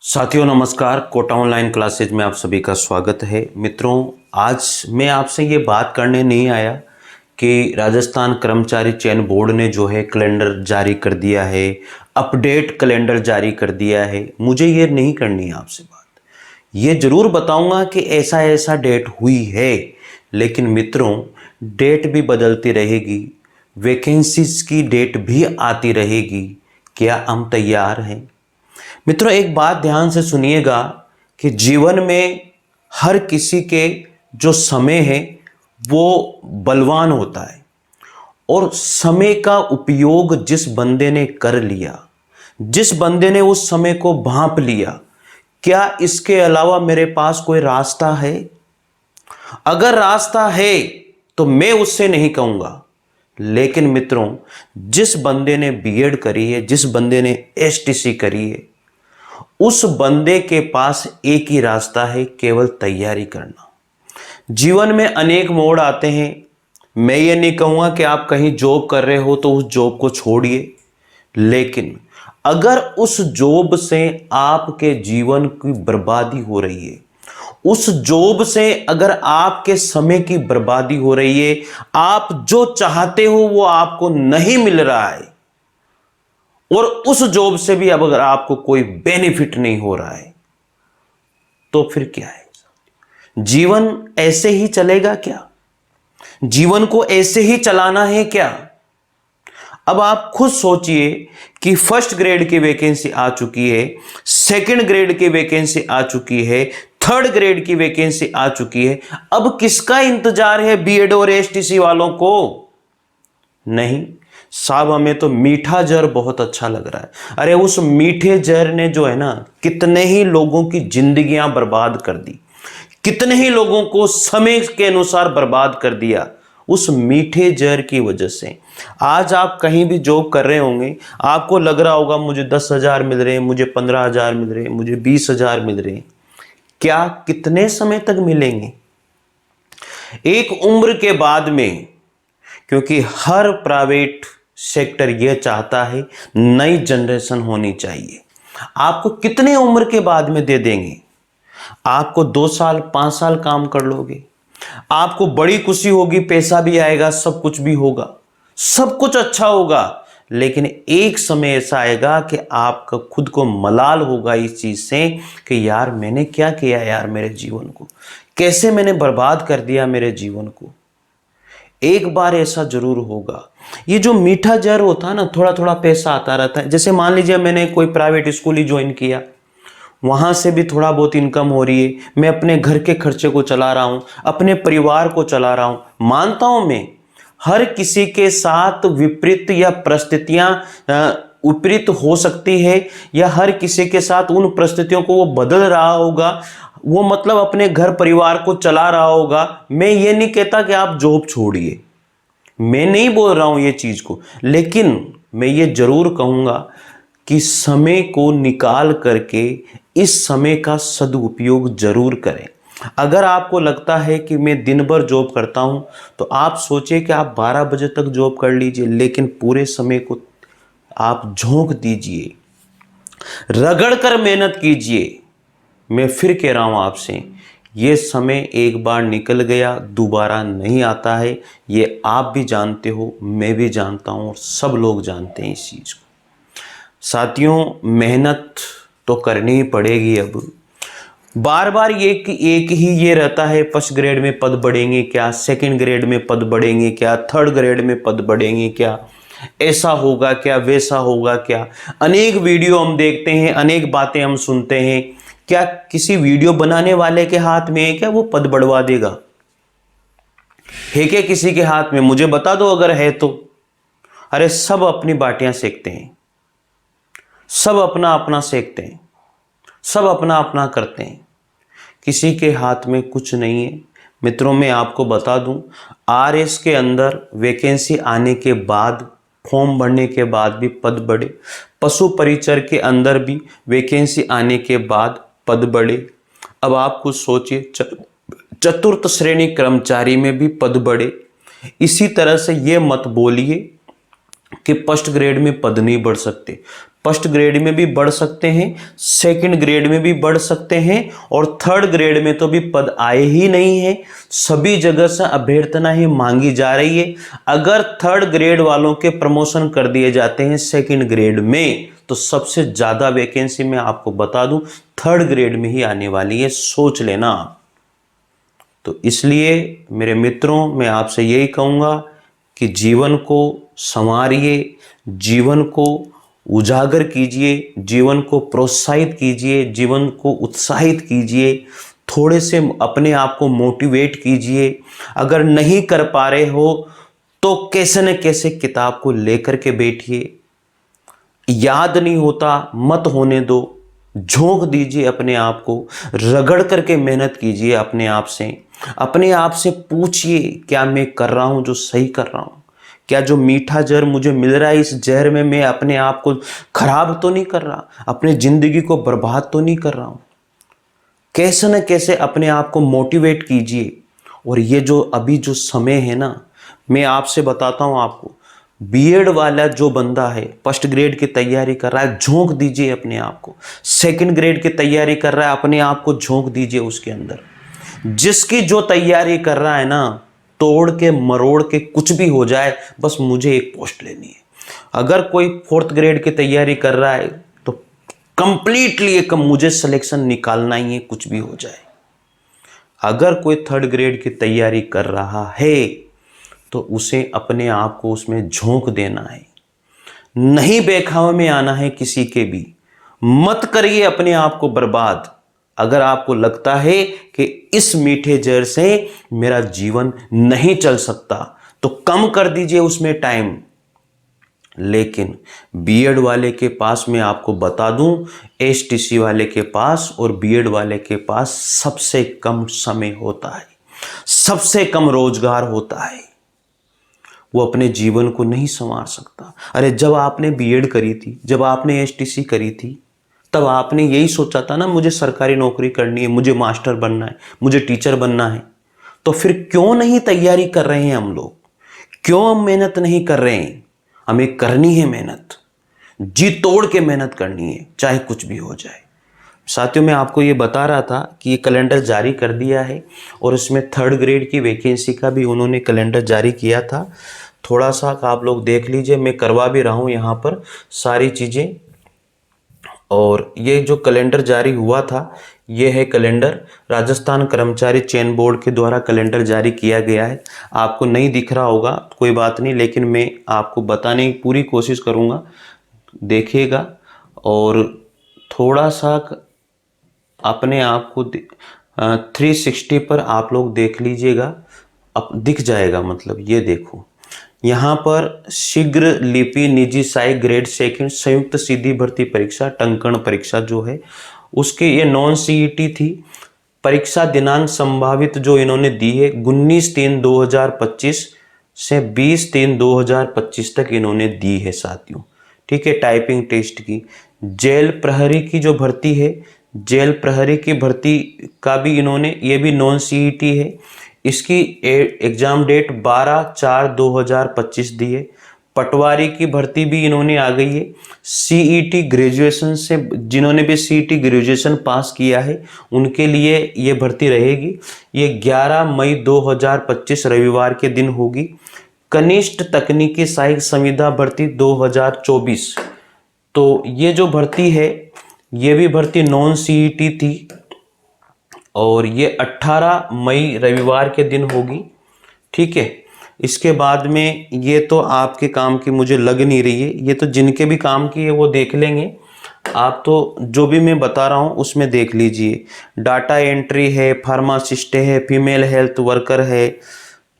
साथियों नमस्कार, Kota online classes में आप सभी का स्वागत है। मित्रों, आज मैं आपसे ये बात करने नहीं आया कि राजस्थान कर्मचारी चयन बोर्ड ने जो है कैलेंडर जारी कर दिया है, अपडेट कैलेंडर जारी कर दिया है। मुझे ये नहीं करनी है आपसे बात। ये जरूर बताऊंगा कि ऐसा ऐसा डेट हुई है, लेकिन मित्रों डेट भी बदलती रहेगी, वैकेंसीज की डेट भी आती रहेगी। क्या हम तैयार हैं? मित्रों एक बात ध्यान से सुनिएगा कि जीवन में हर किसी के जो समय है वो बलवान होता है, और समय का उपयोग जिस बंदे ने कर लिया, जिस बंदे ने उस समय को भांप लिया, क्या इसके अलावा मेरे पास कोई रास्ता है? अगर रास्ता है तो मैं उससे नहीं कहूंगा, लेकिन मित्रों जिस बंदे ने बीएड करी है, जिस बंदे ने एसटीसी करी है, उस बंदे के पास एक ही रास्ता है, केवल तैयारी करना। जीवन में अनेक मोड़ आते हैं। मैं ये नहीं कहूँगा कि आप कहीं जॉब कर रहे हो तो उस जॉब को छोड़िए, लेकिन अगर उस जॉब से आपके जीवन की बर्बादी हो रही है, उस जॉब से अगर आपके समय की बर्बादी हो रही है, आप जो चाहते हो वो आपको नहीं मिल रहा है, और उस जॉब से भी अब अगर आपको कोई बेनिफिट नहीं हो रहा है, तो फिर क्या है? जीवन ऐसे ही चलेगा क्या? जीवन को ऐसे ही चलाना है क्या? अब आप खुद सोचिए कि फर्स्ट ग्रेड की वैकेंसी आ चुकी है, सेकंड ग्रेड की वैकेंसी आ चुकी है, थर्ड ग्रेड की वैकेंसी आ चुकी है। अब किसका इंतजार है बीएड और एसटीसी वालों को? नहीं साहब, हमें तो मीठा जहर बहुत अच्छा लग रहा है। अरे उस मीठे जहर ने जो है ना, कितने ही लोगों की जिंदगियां बर्बाद कर दी, कितने ही लोगों को समय के अनुसार बर्बाद कर दिया। उस मीठे जहर की वजह से आज आप कहीं भी जॉब कर रहे होंगे, आपको लग रहा होगा मुझे 10,000 मिल रहे हैं, मुझे 15,000 मिल रहे हैं, मुझे 20,000 मिल रहे हैं। क्या कितने समय तक मिलेंगे? एक उम्र के बाद में, क्योंकि हर प्राइवेट सेक्टर यह चाहता है नई जनरेशन होनी चाहिए। आपको कितने उम्र के बाद में दे देंगे? आपको 2 साल 5 साल काम कर लोगे, आपको बड़ी खुशी होगी, पैसा भी आएगा, सब कुछ भी होगा, सब कुछ अच्छा होगा, लेकिन एक समय ऐसा आएगा कि आपका खुद को मलाल होगा इस चीज से कि यार मैंने क्या किया, यार मेरे जीवन को कैसे मैंने बर्बाद कर दिया मेरे जीवन को। एक बार ऐसा जरूर होगा। ये जो मीठा जहर होता है ना, थोड़ा थोड़ा पैसा आता रहता है। जैसे मान लीजिए मैंने कोई प्राइवेट स्कूल ही ज्वाइन किया, वहां से भी थोड़ा बहुत इनकम हो रही है, मैं अपने घर के खर्चे को चला रहा हूं, अपने परिवार को चला रहा हूं। मानता हूं मैं, हर किसी के साथ विपरीत या परिस्थितियां विपरीत हो सकती है, या हर किसी के साथ उन परिस्थितियों को वो बदल रहा होगा, वो मतलब अपने घर परिवार को चला रहा होगा। मैं ये नहीं कहता कि आप जॉब छोड़िए, मैं नहीं बोल रहा हूं ये चीज को, लेकिन मैं ये जरूर कहूंगा कि समय को निकाल करके इस समय का सदुपयोग जरूर करें। अगर आपको लगता है कि मैं दिन भर जॉब करता हूं, तो आप सोचिए कि आप 12 बजे तक जॉब कर लीजिए, लेकिन पूरे समय को आप झोंक दीजिए, रगड़ कर मेहनत कीजिए। मैं फिर कह रहा हूं आपसे, ये समय एक बार निकल गया दोबारा नहीं आता है। ये आप भी जानते हो, मैं भी जानता हूं, और सब लोग जानते हैं इस चीज को। साथियों मेहनत तो करनी ही पड़ेगी। अब बार बार एक ही ये रहता है, फर्स्ट ग्रेड में पद बढ़ेंगे क्या, सेकंड ग्रेड में पद बढ़ेंगे क्या, थर्ड ग्रेड में पद बढ़ेंगे क्या, ऐसा होगा क्या, वैसा होगा क्या। अनेक वीडियो हम देखते हैं, अनेक बातें हम सुनते हैं। क्या किसी वीडियो बनाने वाले के हाथ में है क्या वो पद बढ़वा देगा? है क्या किसी के हाथ में? मुझे बता दो अगर है तो। अरे सब अपनी बाटियां सेकते हैं, सब अपना अपना सेकते हैं, सब अपना अपना करते हैं, किसी के हाथ में कुछ नहीं है। मित्रों मैं आपको बता दूं, आरएस के अंदर वैकेंसी आने के बाद, फॉर्म भरने के बाद भी पद बढ़े, पशु परिचर के अंदर भी वैकेंसी आने के बाद पद बढ़े। अब आप कुछ सोचिए, चतुर्थ श्रेणी कर्मचारी में भी पद बढ़े। इसी तरह से ये मत बोलिए कि फर्स्ट ग्रेड में पद नहीं बढ़ सकते। फर्स्ट ग्रेड में भी बढ़ सकते हैं, सेकंड ग्रेड में भी बढ़ सकते हैं, और थर्ड ग्रेड में तो भी पद आए ही नहीं है। सभी जगह से अभ्यर्थना ही मांगी जा रही है। अगर थर्ड ग्रेड वालों के प्रमोशन कर दिए जाते हैं सेकंड ग्रेड में, तो सबसे ज्यादा वैकेंसी मैं आपको बता दूं थर्ड ग्रेड में ही आने वाली है, सोच लेना। तो इसलिए मेरे मित्रों, मैं आपसे यही कहूंगा कि जीवन को संवारिए, जीवन को उजागर कीजिए, जीवन को प्रोत्साहित कीजिए, जीवन को उत्साहित कीजिए, थोड़े से अपने आप को मोटिवेट कीजिए। अगर नहीं कर पा रहे हो तो कैसे न कैसे किताब को लेकर के बैठिए। याद नहीं होता मत होने दो, झोंक दीजिए अपने आप को, रगड़ करके मेहनत कीजिए अपने आप से पूछिए क्या मैं कर रहा हूं जो सही कर रहा हूं, क्या जो मीठा जहर मुझे मिल रहा है इस जहर में मैं अपने आप को खराब तो नहीं कर रहा, अपने जिंदगी को बर्बाद तो नहीं कर रहा हूं। कैसे न कैसे अपने आप को मोटिवेट कीजिए। और ये जो अभी जो समय है ना, मैं आपसे बताता हूं आपको, बीएड वाला जो बंदा है फर्स्ट ग्रेड की तैयारी कर रहा है, झोंक दीजिए अपने आप को। सेकंड ग्रेड की तैयारी कर रहा है, अपने आप को झोंक दीजिए उसके अंदर। जिसकी जो तैयारी कर रहा है ना, तोड़ के मरोड़ के कुछ भी हो जाए, बस मुझे एक पोस्ट लेनी है। अगर कोई फोर्थ ग्रेड की तैयारी कर रहा है तो कंप्लीटली एक मुझे सिलेक्शन निकालना ही है, कुछ भी हो जाए। अगर कोई थर्ड ग्रेड की तैयारी कर रहा है तो उसे अपने आप को उसमें झोंक देना है, नहीं बेखाव में आना है किसी के भी। मत करिए अपने आप को बर्बाद। अगर आपको लगता है कि इस मीठे जहर से मेरा जीवन नहीं चल सकता तो कम कर दीजिए उसमें टाइम। लेकिन बीएड वाले के पास मैं आपको बता दूं, एसटीसी वाले के पास और बीएड वाले के पास सबसे कम समय होता है, सबसे कम रोजगार होता है। वो अपने जीवन को नहीं संवार सकता। अरे जब आपने बीएड करी थी, जब आपने एसटीसी करी थी, तब आपने यही सोचा था ना मुझे सरकारी नौकरी करनी है, मुझे मास्टर बनना है, मुझे टीचर बनना है। तो फिर क्यों नहीं तैयारी कर रहे हैं हम लोग? क्यों हम मेहनत नहीं कर रहे हैं? हमें करनी है मेहनत, जी तोड़ के मेहनत करनी है, चाहे कुछ भी हो जाए। साथियों, मैं आपको ये बता रहा था कि ये कैलेंडर जारी कर दिया है और इसमें थर्ड ग्रेड की वैकेंसी का भी उन्होंने कैलेंडर जारी किया था। थोड़ा सा आप लोग देख लीजिए, मैं करवा भी रहा हूँ यहाँ पर सारी चीज़ें। और ये जो कैलेंडर जारी हुआ था, ये है कैलेंडर, राजस्थान कर्मचारी चयन बोर्ड के द्वारा कैलेंडर जारी किया गया है। आपको नहीं दिख रहा होगा, कोई बात नहीं, लेकिन मैं आपको बताने की पूरी कोशिश करूँगा, देखिएगा। और थोड़ा सा अपने आप को 360 पर आप लोग देख लीजिएगा, अब दिख जाएगा। मतलब ये देखो, यहाँ पर शीघ्र लिपि निजी सहायक ग्रेड सेकंड संयुक्त सीधी भर्ती परीक्षा टंकण परीक्षा जो है, उसके ये नॉन सीईटी थी। परीक्षा दिनांक संभावित जो इन्होंने दी है 19/3/2025 से 20/3/2025 तक इन्होंने दी है साथियों। ठीक है, टाइपिंग टेस्ट की। जेल प्रहरी की जो भर्ती है, जेल प्रहरी की भर्ती का भी इन्होंने, ये भी नॉन सीईटी है। इसकी एग्जाम डेट 12/4/2025 दी है। पटवारी की भर्ती भी इन्होंने आ गई है। सीईटी ग्रेजुएशन से, जिन्होंने भी सीईटी ग्रेजुएशन पास किया है उनके लिए ये भर्ती रहेगी। ये 11 मई 2025 रविवार के दिन होगी। कनिष्ठ तकनीकी सहायक संविदा भर्ती 2024, तो ये जो भर्ती है ये भी भर्ती नॉन सीईटी थी और ये 18 मई रविवार के दिन होगी। ठीक है, इसके बाद में ये तो आपके काम की मुझे लग नहीं रही है, ये तो जिनके भी काम की है वो देख लेंगे। आप तो जो भी मैं बता रहा हूँ उसमें देख लीजिए। डाटा एंट्री है, फार्मासिस्ट है, फीमेल हेल्थ वर्कर है।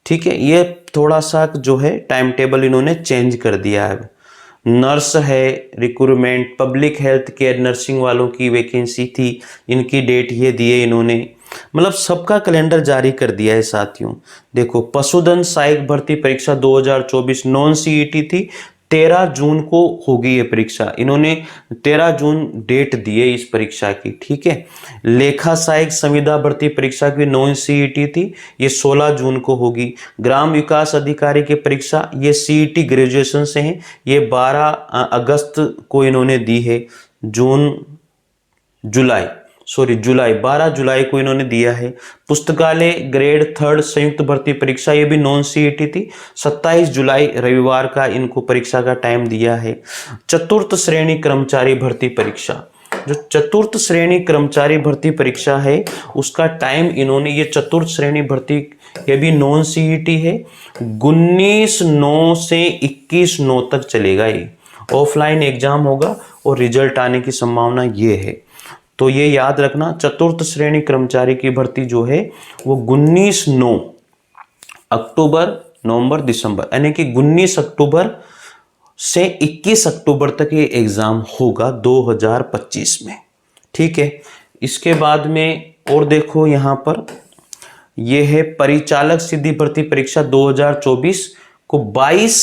ठीक है, ये थोड़ा सा जो है टाइम टेबल इन्होंने चेंज कर दिया है। नर्स है, recruitment, public health care nursing वालों की वैकेंसी थी, इनकी डेट ये दिए इन्होंने। मतलब सबका कैलेंडर जारी कर दिया है साथियों। देखो, पशुधन सहायक भर्ती परीक्षा 2024 नॉन सीईटी थी, 13 जून को होगी ये परीक्षा। इन्होंने 13 जून डेट दी है इस परीक्षा की, ठीक है। लेखा सहायक संविदा भर्ती परीक्षा की नॉन सीईटी थी, ये 16 जून को होगी। ग्राम विकास अधिकारी की परीक्षा ये सीईटी ग्रेजुएशन से है, ये 12 अगस्त को इन्होंने दी है। जुलाई 12 जुलाई को इन्होंने दिया है। पुस्तकालय ग्रेड 3 संयुक्त भर्ती परीक्षा, ये भी नॉन सीईटी थी, 27 जुलाई रविवार का इनको परीक्षा का टाइम दिया है। चतुर्थ श्रेणी कर्मचारी भर्ती परीक्षा, जो चतुर्थ श्रेणी कर्मचारी भर्ती परीक्षा है उसका टाइम इन्होंने, ये चतुर्थ श्रेणी भर्ती ये भी नॉन सीईटी है, 19/9 से 21/9 तक चलेगा। ये ऑफलाइन एग्जाम होगा और रिजल्ट आने की संभावना ये है। तो ये याद रखना, चतुर्थ श्रेणी कर्मचारी की भर्ती जो है वो 19/9 अक्टूबर, नवंबर, दिसंबर, यानी कि 19 अक्टूबर से 21 अक्टूबर तक ये एग्जाम होगा 2025 में, ठीक है। इसके बाद में और देखो यहाँ पर ये है परिचालक सिद्धि भर्ती परीक्षा 2024 को 22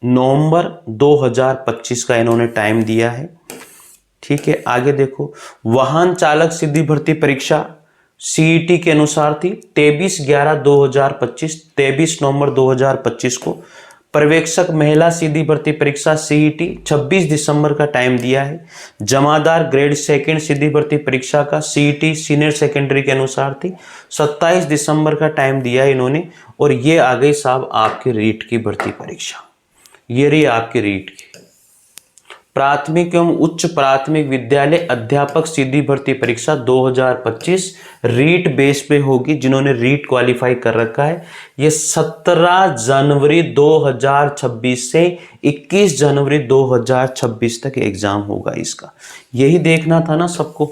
नवंबर 2025 का इन्होंने टाइम दिया है, ठीक है। आगे देखो, वाहन चालक सिद्धि भर्ती परीक्षा सीईटी के अनुसार थी 23/11/2025, 23 नवंबर 2025 को। पर्यवेक्षक महिला सीधी भर्ती परीक्षा सीईटी 26 दिसंबर का टाइम दिया है। जमादार ग्रेड 2 सीधी भर्ती परीक्षा का सीईटी सीनियर सेकेंडरी के अनुसार थी, 27 दिसंबर का टाइम दिया है इन्होंने। और ये आ गई साहब आपकी रीट की भर्ती परीक्षा, ये रही आपकी रीट की। प्राथमिक एवं उच्च प्राथमिक विद्यालय अध्यापक सीधी भर्ती परीक्षा 2025 रीट बेस पे होगी, जिन्होंने रीट क्वालिफाई कर रखा है। ये 17 जनवरी 2026 से 21 जनवरी 2026 तक एग्जाम होगा इसका। यही देखना था ना सबको,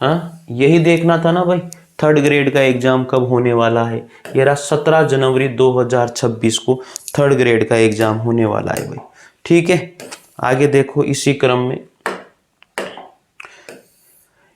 हाँ यही देखना था ना भाई, 3rd ग्रेड का एग्जाम कब होने वाला है। ये रहा 17 जनवरी 2026 को 3rd ग्रेड का एग्जाम होने वाला है भाई, ठीक है। आगे देखो इसी क्रम में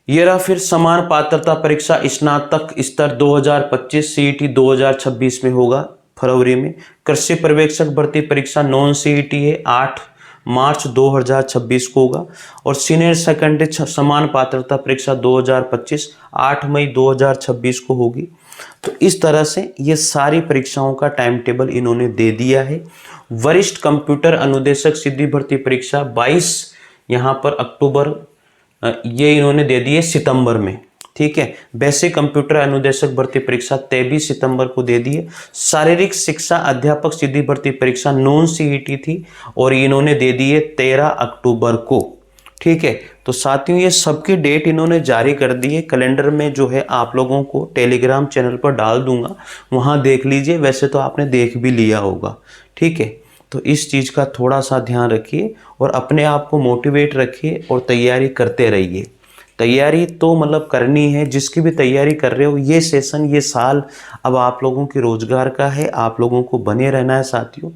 ये रहा फिर समान पात्रता परीक्षा स्नातक स्तर 2025 सीईटी 2026 में होगा फरवरी में। कृषि पर्यवेक्षक भर्ती परीक्षा नॉन सीईटी है, 8 मार्च 2026 को होगा। और सीनियर सेकेंडरी समान पात्रता परीक्षा 2025 8 मई 2026 को होगी। तो इस तरह से ये सारी परीक्षाओं का टाइम टेबल इन्होंने दे दिया है। वरिष्ठ कंप्यूटर अनुदेशक सिद्धि भर्ती परीक्षा 22 यहाँ पर अक्टूबर, ये इन्होंने दे दी है सितंबर में, ठीक है। बेसिक कंप्यूटर अनुदेशक भर्ती परीक्षा 23 सितंबर को दे दी है। शारीरिक शिक्षा अध्यापक सिद्धि भर्ती परीक्षा नॉन सीईटी थी और इन्होंने दे दी है 13 अक्टूबर को, ठीक है। तो साथियों ये सबकी डेट इन्होंने जारी कर दी है। कैलेंडर में जो है आप लोगों को टेलीग्राम चैनल पर डाल दूंगा, वहाँ देख लीजिए। वैसे तो आपने देख भी लिया होगा, ठीक है। तो इस चीज़ का थोड़ा सा ध्यान रखिए और अपने आप को मोटिवेट रखिए और तैयारी करते रहिए। तैयारी तो मतलब करनी है, जिसकी भी तैयारी कर रहे हो, ये सेशन ये साल अब आप लोगों के रोजगार का है, आप लोगों को बने रहना है साथियों।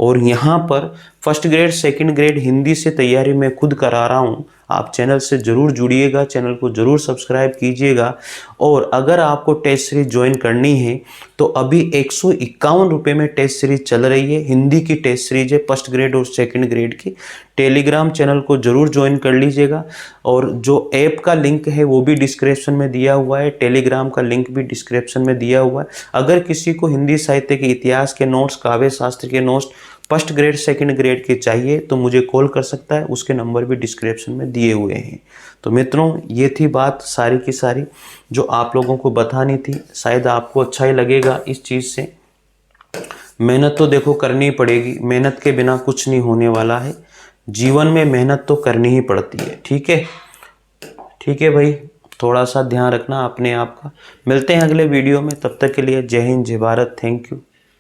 और यहाँ पर 1st grade 2nd grade Hindi से तैयारी मैं खुद करा रहा हूँ, आप चैनल से ज़रूर जुड़िएगा, चैनल को ज़रूर सब्सक्राइब कीजिएगा। और अगर आपको टेस्ट सीरीज ज्वाइन करनी है तो अभी 151 रुपये में टेस्ट सीरीज चल रही है, हिंदी की टेस्ट सीरीज है 1st ग्रेड और 2nd ग्रेड की। टेलीग्राम चैनल को ज़रूर ज्वाइन कर लीजिएगा। और जो ऐप का लिंक है वो भी डिस्क्रिप्शन में दिया हुआ है, टेलीग्राम का लिंक भी डिस्क्रिप्शन में दिया हुआ है। अगर किसी को हिंदी साहित्य के इतिहास के नोट्स, काव्य शास्त्र के notes 1st grade 2nd grade के चाहिए तो मुझे कॉल कर सकता है, उसके नंबर भी डिस्क्रिप्शन में दिए हुए हैं। तो मित्रों ये थी बात सारी की सारी जो आप लोगों को बतानी थी। शायद आपको अच्छा ही लगेगा इस चीज़ से। मेहनत तो देखो करनी ही पड़ेगी, मेहनत के बिना कुछ नहीं होने वाला है। जीवन में मेहनत तो करनी ही पड़ती है, ठीक है। ठीक है भाई, थोड़ा सा ध्यान रखना अपने आप का। मिलते हैं अगले वीडियो में, तब तक के लिए जय हिंद, जय भारत, थैंक यू।